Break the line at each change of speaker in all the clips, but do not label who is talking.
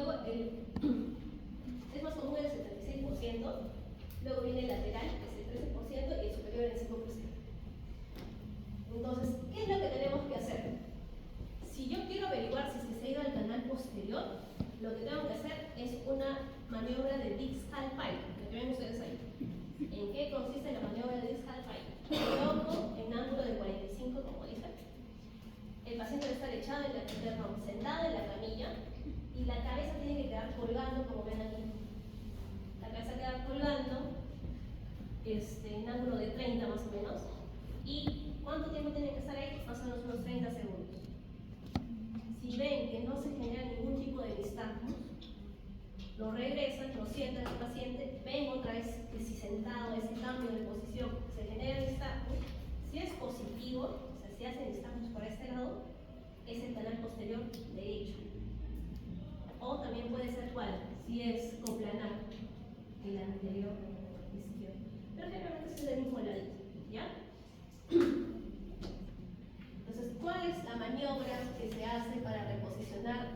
luego es más común el 76%, luego viene el lateral, que es el 13%, y el superior el 5%. Entonces, ¿qué es lo que tenemos que hacer? Si yo quiero averiguar si es que se ha ido al canal posterior, lo que tengo que hacer es una maniobra de distal pike, lo que ven ustedes ahí. ¿En qué consiste la maniobra de distal pike? Coloco en ángulo de 45, como dice. El paciente debe estar echado sentado en la camilla, y la cabeza tiene que quedar colgando, como ven aquí. La cabeza queda colgando en ángulo de 30 más o menos. ¿Y cuánto tiempo tiene que estar ahí? Más o menos unos 30 segundos. Si ven que no se genera ningún tipo de nistagmus, lo regresan, lo sientan al paciente, ven otra vez que si sentado, ese cambio de posición, se genera nistagmus. Si es positivo, o sea, si hace nistagmus para este lado, es el canal posterior derecho. O también puede ser cuál, si es coplanar, el anterior izquierdo. Pero generalmente es del mismo ladito, ¿ya? Entonces, ¿cuál es la maniobra que se hace para reposicionar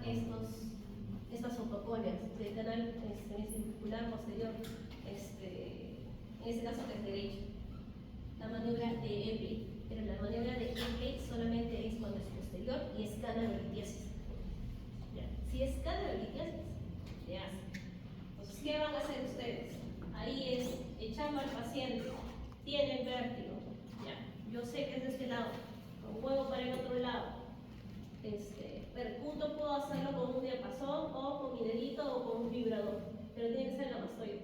estas opoconias del canal semicircular posterior, en este caso que es derecho? La maniobra de Epley, pero la maniobra de Epley solamente es cuando es posterior y es canalolitiasis. Si es canalolitiasis, se hace. Entonces, ¿qué van a hacer ustedes? Ahí es echando al paciente, tiene el vértigo, ya. Yo sé que es de este lado, con huevo para el otro lado. Percuto, puedo hacerlo con un diapasón o con mi dedito o con un vibrador, pero tiene que ser en la mastoides.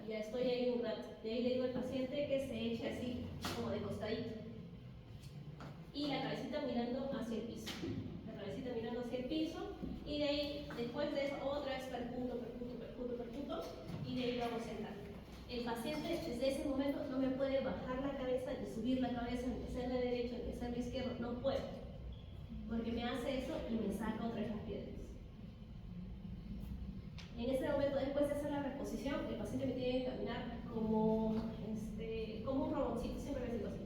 Ya estoy ahí un rato. De ahí le digo al paciente que se eche así, como de costadito. Y la cabecita mirando hacia el piso. La cabecita mirando hacia el piso. Y de ahí, después de eso, otra vez percuto. Y de ahí lo hago sentar. El paciente desde ese momento no me puede bajar la cabeza, ni subir la cabeza, ni hacerle derecho, ni hacerle izquierdo. No puedo. Porque me hace eso y me saca otra vez las piedras. En ese momento, después de hacer la reposición, el paciente me tiene que caminar como un robotcito, siempre me digo así,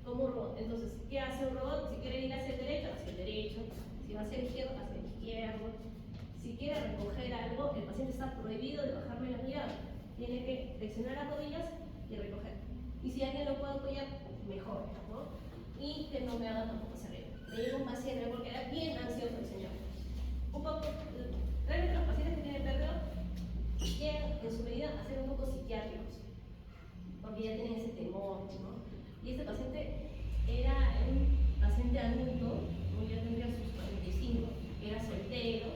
como un robot. Entonces, ¿qué hace un robot? Si quiere ir hacia el derecho, hacia el derecho. Si va hacia el izquierdo, hacia el izquierdo. Si quiere recoger algo, el paciente está prohibido de bajarme la mirada. Tiene que flexionar las rodillas y recoger. Y si alguien lo puede apoyar, mejor, ¿no? Y que no me haga tampoco hacia arriba. Me llega un paciente porque era bien ansioso el señor. Un poco, realmente los pacientes que tienen pérdida llegan en su medida a ser un poco psiquiátricos, porque ya tienen ese temor, ¿no? Y este paciente era un paciente adulto, ya tendría sus 45, era soltero,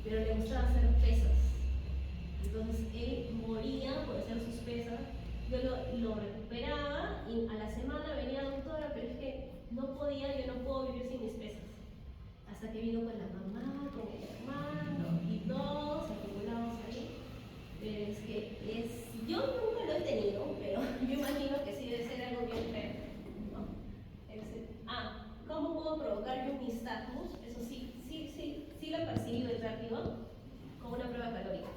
pero le gustaba hacer pesas. Entonces él moría por hacer sus pesas. Yo lo recuperaba y a la semana venía doctora, pero es que no podía, yo no puedo vivir sin mis pesas. Hasta que vino con la mamá, con el hermano y todos acumulados ahí. Pero es que yo nunca lo he tenido, pero yo imagino que sí debe ser algo bien feo, ¿no? ¿Cómo puedo provocar yo un nistagmus? Eso sí lo he percibido el vértigo con una prueba calórica.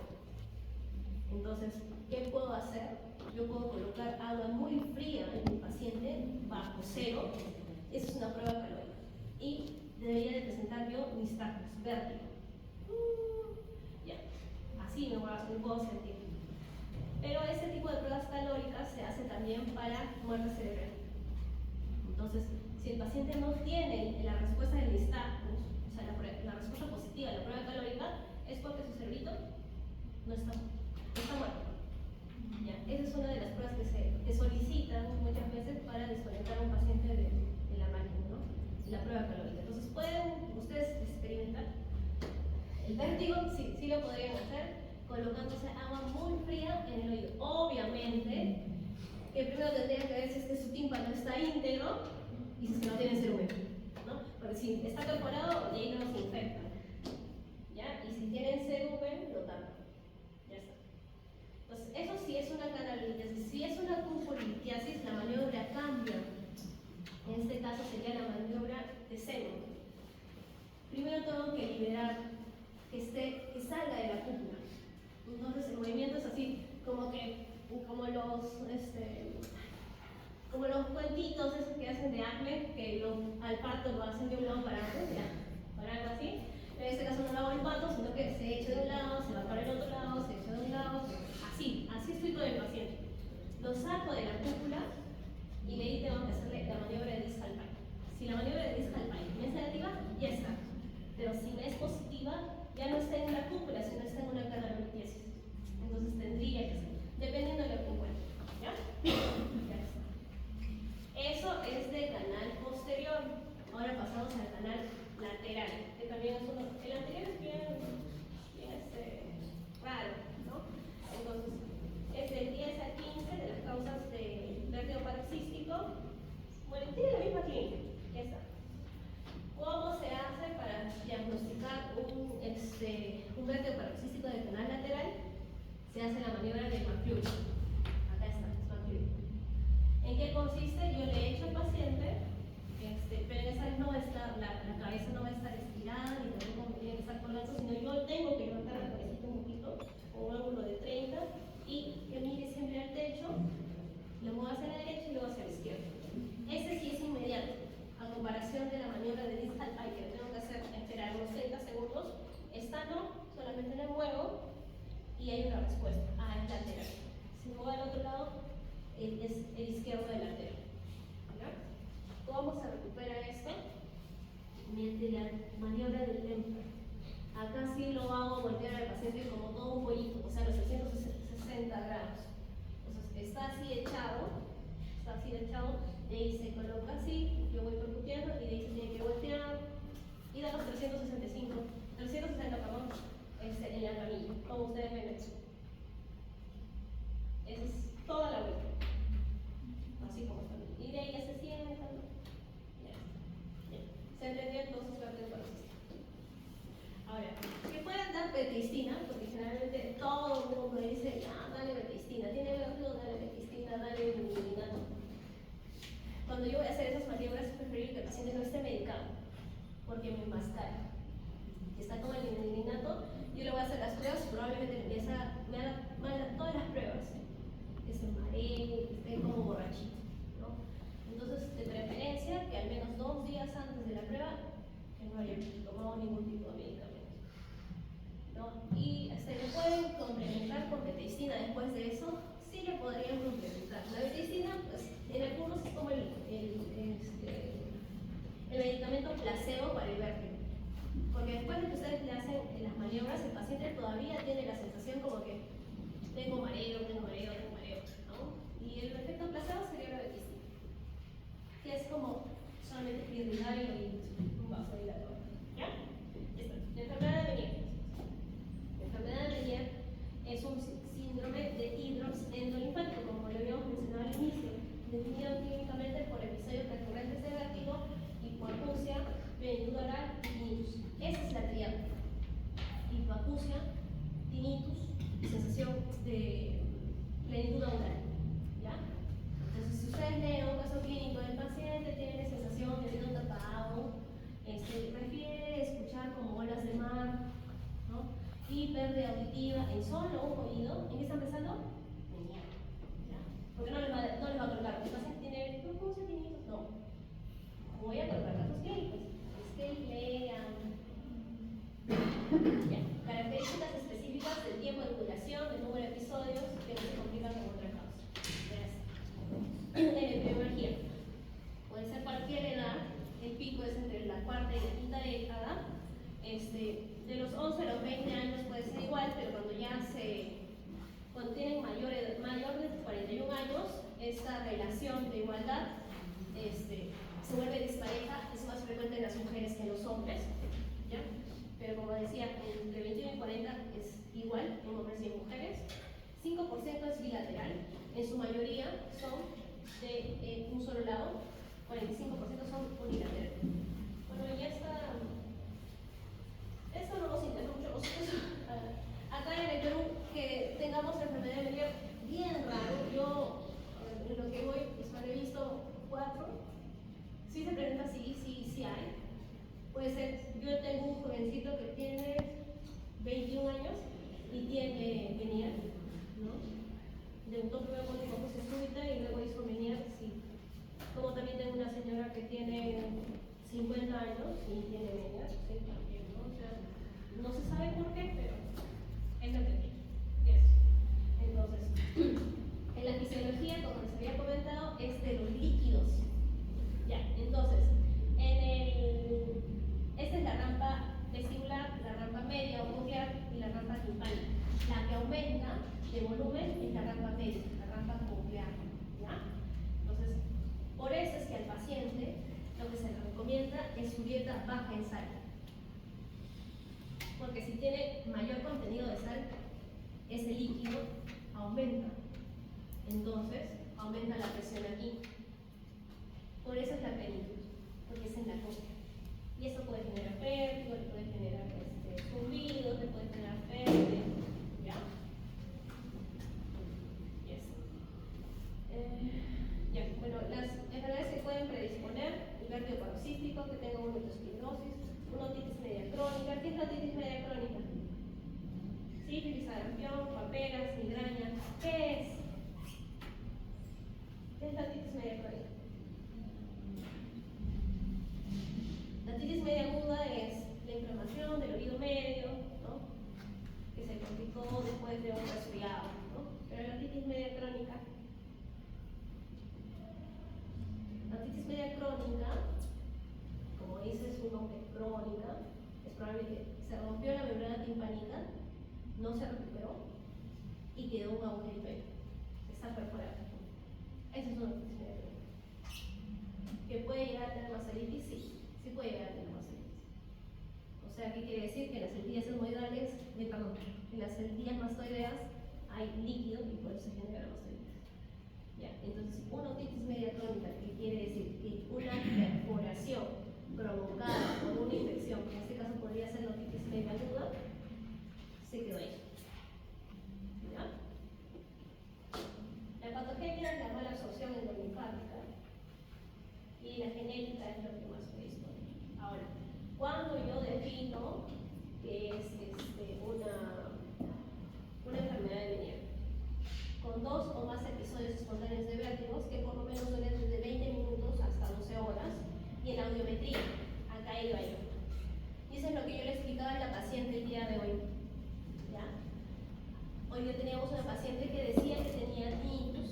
Entonces, ¿qué puedo hacer? Yo puedo colocar agua muy fría en mi paciente, bajo cero. Esa es una prueba calórica. Y debería de presentar yo nistagmus, vértigo. Ya, así me puedo sentir. Pero ese tipo de pruebas calóricas se hace también para muerte cerebral. Entonces, si el paciente no tiene la respuesta del nistagmus, o sea, la respuesta positiva de la prueba calórica, es porque su cerebrito no está muerto. Ya, esa es una de las pruebas que solicitan muchas veces para desconectar a un paciente de la máquina, ¿no? La prueba calórica. Entonces, pueden ustedes experimentar. El vértigo sí lo podrían hacer colocándose agua muy fría en el oído. Obviamente, que primero tendrían que ver si es que su tímpano está íntegro y si es que no tiene cerumen, ¿no? Porque si está perforado, de ahí no se infecta. ¿Ya? Y si tienen cerumen, lo tapan. Ya está. Entonces, eso sí es una canalolitiasis. Si es una punculitiasis, la maniobra cambia. En este caso sería la maniobra de seno. Primero tengo que liberar, que salga de la cúpula. Entonces el movimiento es así, como los cuentitos esos que hacen de acné, que al parto lo hacen de un lado para otro, para algo así. En este caso no lo hago en pato, sino que se echa de un lado, se va para el otro lado, se echa de un lado, así estoy con el paciente. Lo saco de la cúpula y de ahí tengo que hacerle la maniobra de discal pine. Si la maniobra de discal pine me es negativa, ya está. Pero si me es positiva, ya no está en la cúpula, sino está en una canalomitiesis. Entonces tendría que ser, dependiendo de lo que encuentre. ¿Ya? Ya está. Eso es de canal posterior. Ahora pasamos al canal lateral, que también es uno. El anterior es bien raro, ¿no? Entonces, es del 10 a 15 de las causas de vértigo paroxístico. Bueno, tiene la misma clínica. Ya está. ¿Cómo se hace para diagnosticar un vértigo paroxístico del canal lateral? Se hace la maniobra de McClure. Acá está, es McClure. ¿En qué consiste? Yo le echo al paciente, pero en esa vez no va a estar, la cabeza no va a estar estirada, ni tampoco tiene que estar colgando, sino yo tengo que levantar la cabecita un poquito, con un ángulo de 30, y que mire siempre al techo, lo muevo hacia la derecha y luego hacia la izquierda. Ese sí es inmediato, a comparación de la maniobra de discal pine, que tengo que hacer, esperar unos 30 segundos. Esta no, solamente la muevo y hay una respuesta. Es lateral. Si muevo al otro lado, es el izquierdo delantero. ¿Ya? ¿Cómo se recupera esto? Mediante la maniobra del tempo. Acá sí lo hago voltear al paciente como todo un pollito, o sea, los 360 grados. Entonces, está así echado, de ahí se coloca así, yo voy percutiendo y de ahí se tiene que voltear y da los 360, perdón, en la camilla, como ustedes ven eso. Esa es toda la vuelta, así como está. Y de ahí ya se sientan. ¿Se entendió entonces la paroxística? Ahora, que puedan dar betistina, porque generalmente todo el mundo dice, dale betistina, tiene vértigo, dale betistina, dale mininato. Cuando yo voy a hacer esas maniobras, es preferible que el paciente no esté medicado, porque me enmascara. Si está con el mininato, yo le voy a hacer las pruebas, probablemente me haga todas las pruebas, que se maree, que esté como borrachito, ¿no? Entonces, de preferencia, que al menos 2 días antes de la prueba, que no haya tomado ningún tipo de medicamento, ¿no? Y le pueden complementar con betistina después de eso, sí le podrían complementar. La betistina, pues, en algunos es como el medicamento placebo para el vértigo. Porque después de que ustedes le hacen las maniobras, el paciente todavía tiene la sensación como que tengo mareo, ¿no? Y el efecto placebo sería la betistina, que es como solamente irrigar y un vasodilatador. ¿Ya? Listo. La enfermedad de Meniere. La enfermedad de Meniere es un síndrome de hidrops endolinfático, como lo habíamos mencionado al inicio, definido clínicamente por episodios recurrentes de vértigo, hipoacusia, plenitud oral y tinnitus. Esa es la triada: hipoacusia, tinnitus y sensación de plenitud oral. ¿Ya? Entonces, si ustedes leen un caso clínico del paciente, tiene sensación de dedo tapado, prefiere escuchar como olas de mar, ¿no? Y pérdida auditiva en solo un oído, ¿en qué están pensando? Meniere. ¿Ya? Porque no les va a colocar, el paciente tiene hipoacusia, tinnitus, no. Voy a colocar casos clínicos. Es que lean. Características específicas del tiempo de duración, del número de episodios que no se complican con otra causa. En epidemiología, puede ser cualquier edad, el pico es entre la cuarta y la quinta década. De los 11 a los 20 años puede ser igual, pero cuando tienen mayor de 41 años, esta relación de igualdad se vuelve dispareja, es más frecuente en las mujeres que en los hombres, ¿ya? Pero como decía, entre 21 y 40 es igual en hombres y en mujeres. 5% es bilateral, en su mayoría son de un solo lado, 45% son unilaterales. Bueno, ya está. Esto no nos interesa mucho a nosotros. Acá en el Perú, que tengamos enfermedad de Meniere bien raro. Yo, en lo que voy, he visto 4. Sí se presenta, sí hay. Puede ser, yo tengo un jovencito que tiene 21 años y tiene Meniere, ¿no? Debutó primero con hipoacusia súbita y luego hizo Meniere, sí. Como también tengo una señora que tiene 50 años y tiene media, sí, también, ¿no? O sea, no se sabe por qué, pero es lo que tiene. Yes. Entonces, en la fisiología, como les había comentado, es de los líquidos. Ya, entonces, esta es la rampa vestibular, la rampa media o coclear y la rampa timpánica. La que aumenta de volumen es la rampa media, la rampa coclear. ¿Ya? Entonces, por eso es que al paciente lo que se le recomienda es su dieta baja en sal. Porque si tiene mayor contenido de sal, ese líquido aumenta. Entonces, aumenta la presión aquí. Por eso es la plenitud, porque es en la coclea. Y eso puede generar vértigo, le puede generar zumbido, te puede generar pérdida. ¿Ya? Yes. Ya, bueno, las enfermedades que pueden predisponer, el vértigo paroxístico, que tenga una osteospondrosis, una otitis media crónica. ¿Qué es la otitis media crónica? Sífilis, sarampión, paperas, migraña. ¿Qué es? ¿Qué es la otitis media crónica? La otitis media aguda es la inflamación del oído medio, ¿no? Que se complicó después de un resfriado, ¿no? Pero la otitis media crónica, como dice su nombre, crónica, es probable que se rompió la membrana timpánica, no se recuperó y quedó un agujerito ahí, está perforado. Esa es una otitis media crónica. ¿Que puede llegar a tener vaselitis? Sí puede llegar a tener vaselitis. O sea, ¿qué quiere decir? Que en las celtillas etmoidales, en las celtillas mastoideas hay líquido y por eso se genera la vaselitis. Ya, entonces, una otitis media crónica, que quiere decir que una perforación provocada por una infección, que en este caso podría ser la otitis media aguda, se quedó ahí. ¿Ya? La patogenia es la mala absorción endolinfática y la genética es lo que más predispone. Ahora, cuando yo defino que es una enfermedad de Meniere, con 2 o más episodios espontáneos de vértigos que por lo menos duran desde 20 minutos hasta 12 horas, y en la audiometría, acá iba yo. Y eso es lo que yo le explicaba a la paciente el día de hoy. ¿Ya? Hoy día teníamos una paciente que decía que tenía tinnitus,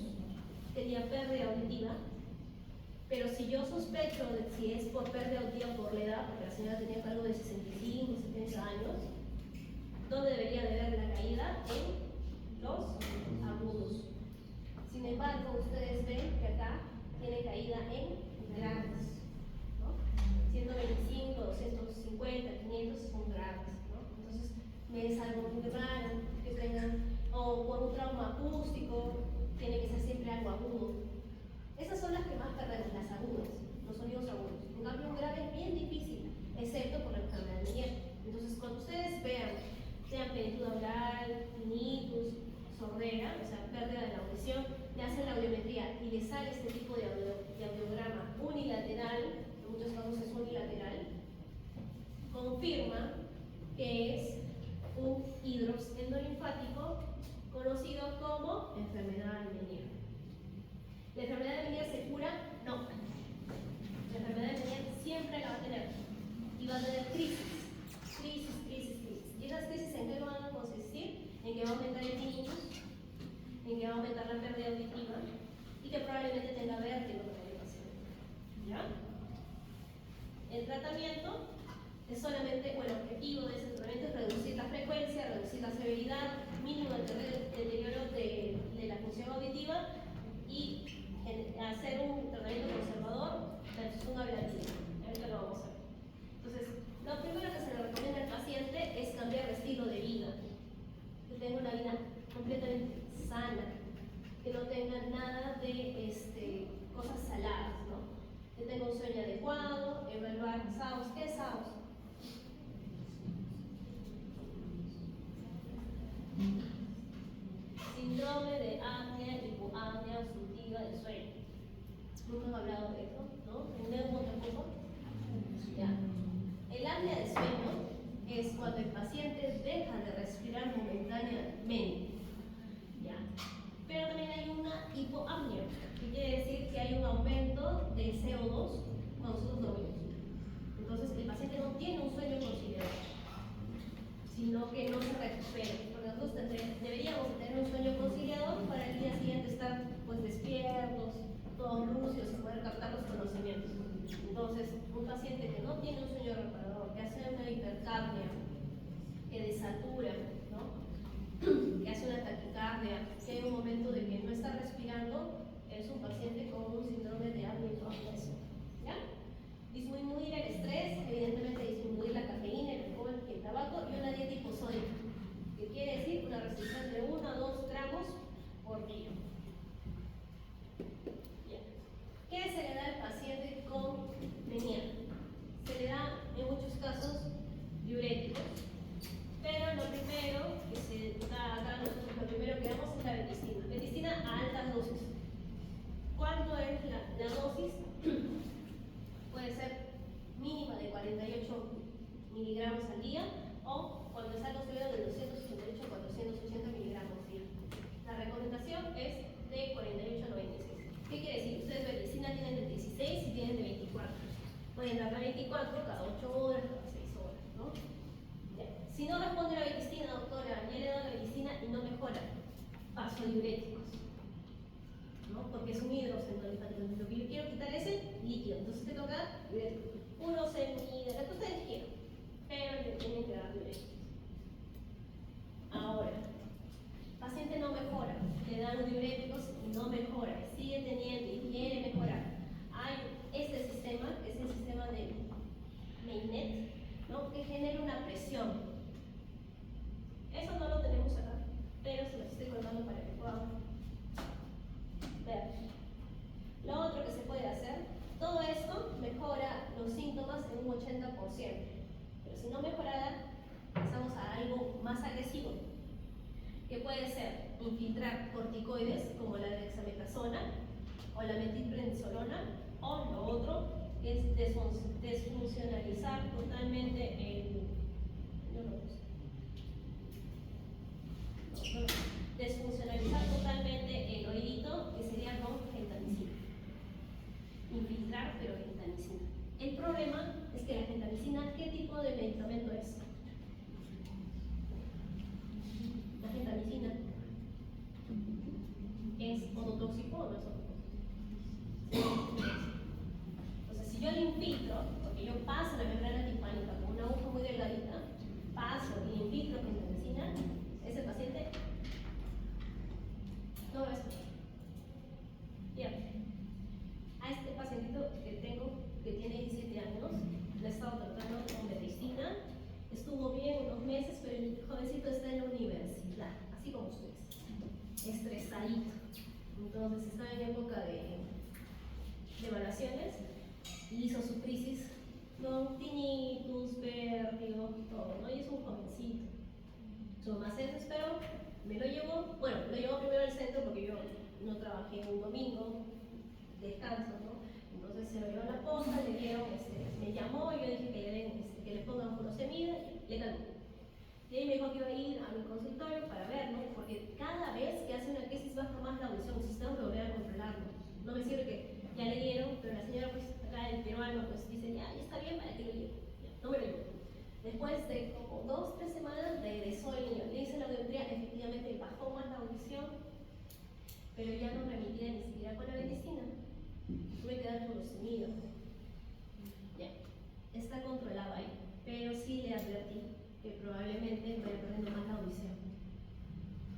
tenía pérdida auditiva, pero si yo sospecho de si es por pérdida auditiva por la edad, porque la señora tenía algo de 65, 70 años, ¿dónde debería de ver la caída? En los agudos. Sin embargo, ustedes ven que acá tiene caída en graves, ¿no? 125, 250, 500 son graves, ¿no? Entonces, me es algo muy raro que tengan, o por un trauma acústico, tiene que ser siempre algo agudo. Esas son las que más perdemos, las agudas, los sonidos agudos. En cambio, un grave es bien difícil, excepto por la enfermedad de Meniere. Entonces, cuando ustedes vean, sean plenitud oral, tinnitus, sordera, o sea, pérdida de la audición, le hacen la audiometría y le sale este tipo de audiograma unilateral, en muchos casos es unilateral, confirma que es un hidrops endolinfático conocido como enfermedad de Meniere. ¿La enfermedad de Meniere se cura? No. La enfermedad de Meniere siempre la va a tener y va a tener crisis. ¿Y esas crisis en qué van a consistir? En que va a aumentar el tinnitus, en que va a aumentar la pérdida auditiva y que probablemente tenga vértigo con el paciente. ¿Ya? El tratamiento es solamente, el objetivo de ese tratamiento es reducir la frecuencia, reducir la severidad, mínimo el deterioro de la función auditiva y hacer un tratamiento conservador versus un ablativo. Ahorita lo vamos a ver. Entonces, lo primero que se le recomienda al paciente es cambiar de estilo de vida, que tenga una vida completamente sana, que no tenga nada de cosas saladas, ¿no? Que tenga un sueño adecuado, evaluar SAOS. ¿Qué es SAOS? Síndrome de apnea, hipoapnea obstructiva del sueño. Nunca hemos hablado de eso, ¿no? ¿En neumo tampoco? Ya. El apnea del sueño es cuando el paciente deja de respirar momentáneamente. ¿Ya? Pero también hay una hipoapnea, que quiere decir que hay un aumento del CO2 cuando nosotros dormimos. poder captar los conocimientos. Entonces, un paciente que no tiene un sueño reparador, que hace una hipercapnia, que desatura, ¿no? Que hace una taquicardia, que hay un momento de que no está respirando, es un paciente con un síndrome de apnea hipertensión. ¿Ya? Disminuir el estrés, evidentemente disminuir la cafeína, el alcohol, el tabaco y una dieta hiposódica, que quiere decir una restricción de 1 a 2 gramos por día. ¿Qué se le da al paciente con menía? Se le da en muchos casos diuréticos, pero lo primero que se da acá, nosotros lo primero que damos es la beticina. Beticina a altas dosis. ¿Cuánto es la dosis? Puede ser mínima de 48 miligramos al día o cuando es algo severo de 288 a 480 miligramos al día. La recomendación es de 48 a 96. ¿Qué quiere decir? Ustedes medicina tienen de 16 y tienen de 24. Pueden dar la 24 cada 8 horas, cada 6 horas, ¿no? Ya. Si no responde la medicina, doctora, ya le he dado la medicina y no mejora, paso diuréticos, ¿no? Porque es un hidrocentralizante. Lo que yo quiero quitar es el líquido. Entonces te toca diuréticos. Uno se mide, lo que ustedes quieran, pero le tienen que dar diuréticos. Ahora, paciente no mejora, le dan diuréticos y no mejora, sigue teniendo y quiere mejorar. Hay este sistema, que es el sistema de Meinet, ¿no? Que genera una presión. Eso no lo tenemos acá, pero se los estoy contando para que puedan ver. Lo otro que se puede hacer, todo esto mejora los síntomas en un 80%, pero si no mejorara, pasamos a algo más agresivo, que puede ser infiltrar corticoides como la dexametasona o la metilprednisolona, o lo otro es desfuncionalizar totalmente desfuncionalizar totalmente el oído, que sería con gentamicina. Infiltrar, pero gentamicina. El problema es que la gentamicina, ¿qué tipo de medicamento es? La gentamicina es ototóxico o no es ototóxico. Entonces, si yo le infiltro, porque yo paso la membrana timpánica con una aguja muy delgadita, paso y le infiltro gentamicina, ese paciente no va a escuchar. Bien. A este pacientito que tengo, que tiene 17 años, le he estado tratando con beticina, estuvo bien unos meses, pero el jovencito está en la universidad, así como ustedes, estresadito. Entonces estaba en época de evaluaciones y hizo su crisis con tinnitus, vértigo, todo, ¿no? Y es un jovencito. Su mamá se desesperó, me lo llevó, bueno, lo llevó primero al centro porque yo no trabajé un domingo, descanso, ¿no? Entonces se lo llevó a la posta, le dieron, me llamó, yo dije que le den, que le pongan furosemida, le calmó. Y ahí me dijo que iba a ir a mi consultorio para ver, ¿no? Porque cada vez que hace una crisis baja más la audición, si tengo que volver a controlarlo. No me sirve que ya le dieron, pero la señora, pues, acá el peruano, pues dice, ya está bien, ¿para qué lo llevo? Ya, no me lo llevo. Después de como 2 o 3 semanas regresó el niño, le hice la audiometría, efectivamente bajó más la audición, pero ya no remitía ni siquiera con la medicina. Tuve que dar furosemida. Ya, está controlado ahí, pero sí le advertí que probablemente vaya perdiendo más la audición.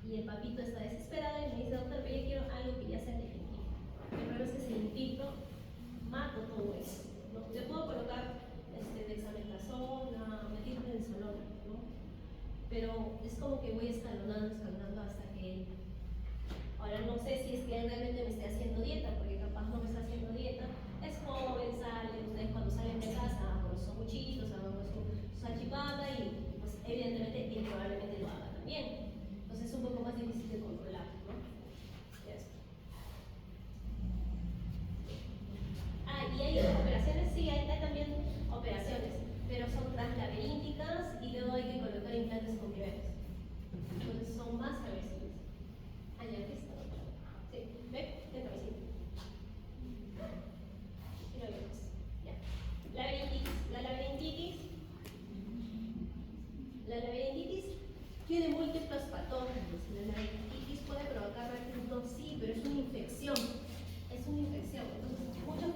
Y el papito está desesperado y me dice, doctor, pero yo quiero algo que ya sea definitivo. El problema es que si infiltro, mato todo eso, ¿no? Le puedo colocar dexametasona, metilprednisolona, ¿no? Pero es como que voy escalonando hasta que... Ahora no sé si es que él realmente me esté haciendo dieta, porque capaz no me está haciendo dieta. Es joven, sale, ustedes cuando salen de casa, con sus sanguchitos, con su salchipapa y pues evidentemente él probablemente lo haga también. Entonces es un poco más difícil de controlar, ¿no? Eso. Y hay operaciones, sí, hay también operaciones, pero son translaberínticas y luego hay que colocar implantes con niveles. Entonces son más agresivos. Allá está. Sí, ¿ve? Dentro de sí. Sí lo vemos. Ya. La laberintitis tiene múltiples patógenos. La laberintitis puede provocar reflujo, sí, pero es una infección. Es una infección. Entonces, muchos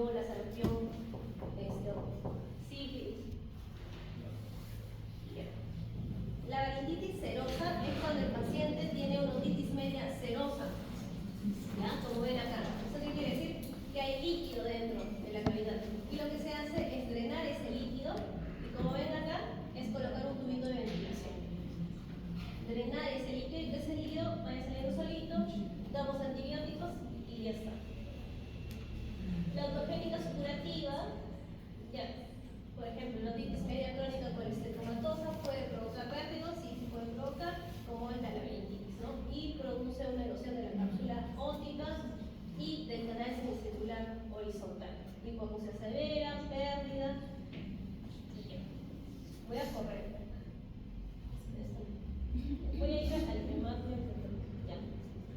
variola, sarampión, sífilis. Bien. La laringitis serosa es cuando el paciente tiene una otitis media serosa, ¿ya? Como ven acá. ¿Eso qué quiere decir? Que hay líquido dentro de la cavidad. Y lo que se hace es drenar ese líquido, y como ven acá, es colocar un tubito de ventilación. Drenar ese líquido y que ese líquido vaya saliendo solito, damos antibióticos y ya está. La autogénica supurativa, ya, por ejemplo, la otitis media crónica colesterolatosa puede provocar vértigos, sí puede provocar, como es la laringitis, ¿no? Y produce una erosión de la cápsula óptica y del canal semicircular horizontal. Hipoacusia severa, pérdida. Y ya. Voy a correr. Voy a ir al tema. Ya.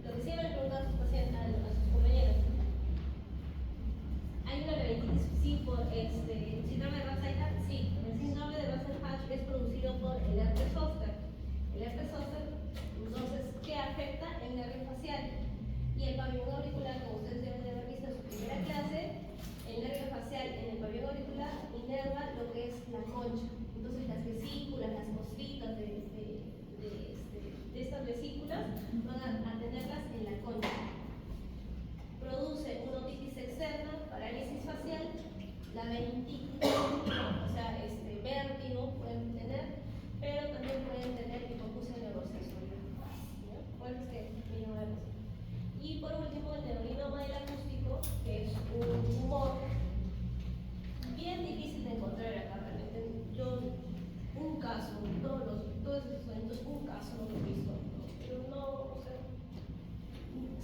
Lo que siempre preguntan a sus pacientes, a sus compañeros. ¿Hay una laringitis sí por síndrome de Ramsay-Hatch? Sí. El síndrome de Ramsay-Hatch es producido por el herpes zóster. El herpes zóster, entonces, ¿qué afecta? El nervio facial. Y el pabellón auricular, como ustedes deben de haber visto en su primera clase, el nervio facial en el pabellón auricular inerva lo que es la concha. Entonces las vesículas, las costritas de estas vesículas van a tenerlas en la concha. Produce una otitis externa, parálisis facial, laberintitis, o sea, vértigo pueden tener, pero también pueden tener hipoacusia neurosensorial. ¿Cuál es que me llama la atención? Y por último, el neurinoma del acústico, que es un tumor bien difícil de encontrar acá realmente. Yo, un caso, todos estos eventos, un caso no lo he visto, ¿no? Pero no, o sea,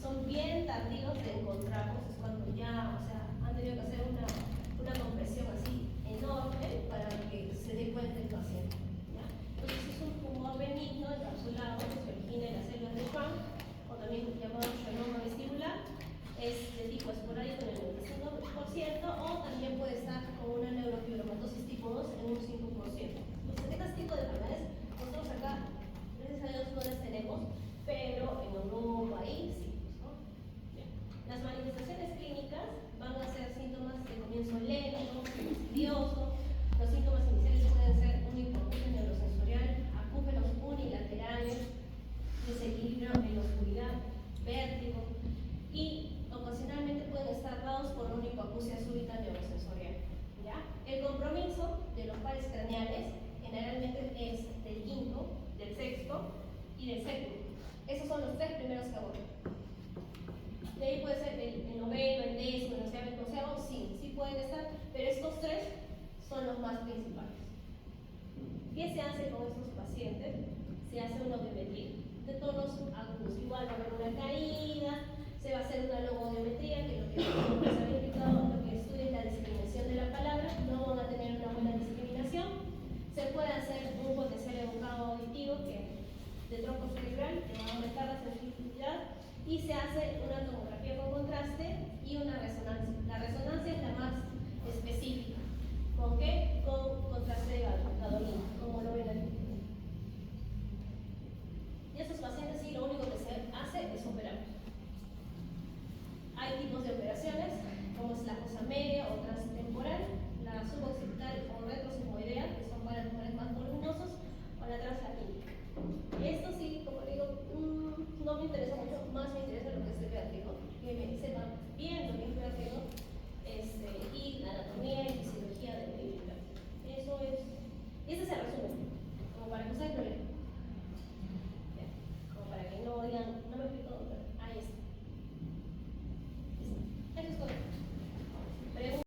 son bien tardíos de encontrarlos, es cuando ya, o sea, han tenido que hacer una compresión así enorme para que se dé cuenta el paciente, ¿ya? Entonces es un tumor benigno encapsulado que se origina en las células de Schwann, o también llamado schwannoma vestibular, es de tipo esporádico en el 95%, o también puede estar con una neurofibromatosis tipo 2 en un 5%. Entonces, este tipo de enfermedades, nosotros acá, gracias a Dios, no las tenemos, pero en Europa ahí sí. Bien. Las manifestaciones clínicas van a ser síntomas de comienzo lento, fastidioso. Los síntomas iniciales pueden ser una hipoacusia neurosensorial, acúfenos unilaterales, desequilibrio en la oscuridad, vértigo, y ocasionalmente pueden estar dados por una hipoacusia súbita neurosensorial. ¿Ya? El compromiso de los pares craneales generalmente es del quinto, del sexto y del séptimo. Esos son los tres primeros que abordan. De ahí puede ser el noveno, el décimo, el onceavo, sí pueden estar, pero estos tres son los más principales. ¿Qué se hace con estos pacientes? Se hace una audiometría de tonos agudos. Igual va a haber una caída, se va a hacer una logodiometría, que es lo que se ha verificado